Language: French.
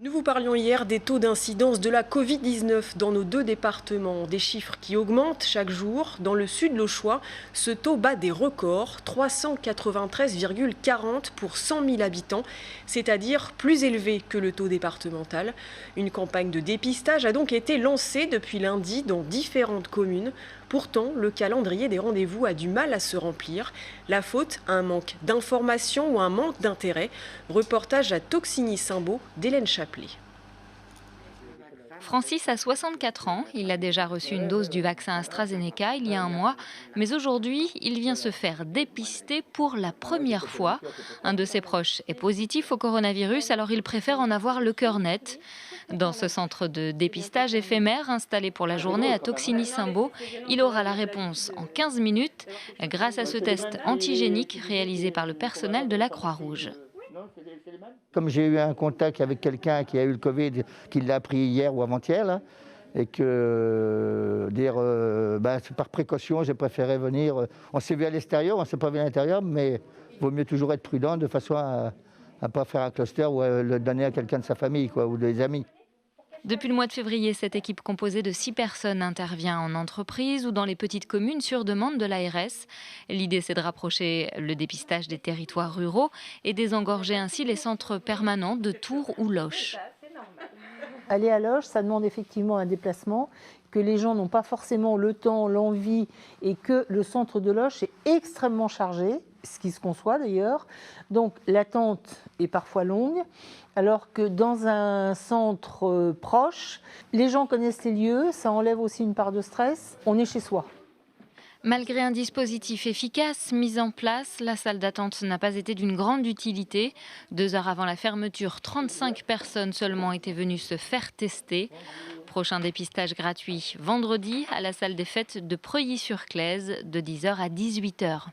Nous vous parlions hier des taux d'incidence de la Covid-19 dans nos deux départements. Des chiffres qui augmentent chaque jour. Dans le sud lauchois, ce taux bat des records, 393,40 pour 100 000 habitants, c'est-à-dire plus élevé que le taux départemental. Une campagne de dépistage a donc été lancée depuis lundi dans différentes communes. Pourtant, le calendrier des rendez-vous a du mal à se remplir. La faute à un manque d'information ou un manque d'intérêt. Reportage à Toxigny-Saint-Beau d'Hélène Chaplet. Francis a 64 ans, il a déjà reçu une dose du vaccin AstraZeneca il y a un mois, mais aujourd'hui, il vient se faire dépister pour la première fois. Un de ses proches est positif au coronavirus, alors il préfère en avoir le cœur net. Dans ce centre de dépistage éphémère installé pour la journée à Toxigny-Saint-Beau, il aura la réponse en 15 minutes grâce à ce test antigénique réalisé par le personnel de la Croix-Rouge. Comme j'ai eu un contact avec quelqu'un qui a eu le Covid, qui l'a pris hier ou avant-hier, là, et que par précaution, j'ai préféré venir. On s'est vu à l'extérieur, on ne s'est pas vu à l'intérieur, mais il vaut mieux toujours être prudent de façon à ne pas faire un cluster ou à le donner à quelqu'un de sa famille ou des amis. Depuis le mois de février, cette équipe composée de 6 personnes intervient en entreprise ou dans les petites communes sur demande de l'ARS. L'idée, c'est de rapprocher le dépistage des territoires ruraux et désengorger ainsi les centres permanents de Tours ou Loches. Aller à Loches, ça demande effectivement un déplacement, que les gens n'ont pas forcément le temps, l'envie, et que le centre de Loches est extrêmement chargé, ce qui se conçoit d'ailleurs. Donc l'attente est parfois longue, alors que dans un centre proche, les gens connaissent les lieux, ça enlève aussi une part de stress, on est chez soi. Malgré un dispositif efficace mis en place, la salle d'attente n'a pas été d'une grande utilité. 2 heures avant la fermeture, 35 personnes seulement étaient venues se faire tester. Prochain dépistage gratuit vendredi à la salle des fêtes de Preuilly-sur-Claise de 10 h à 18 h.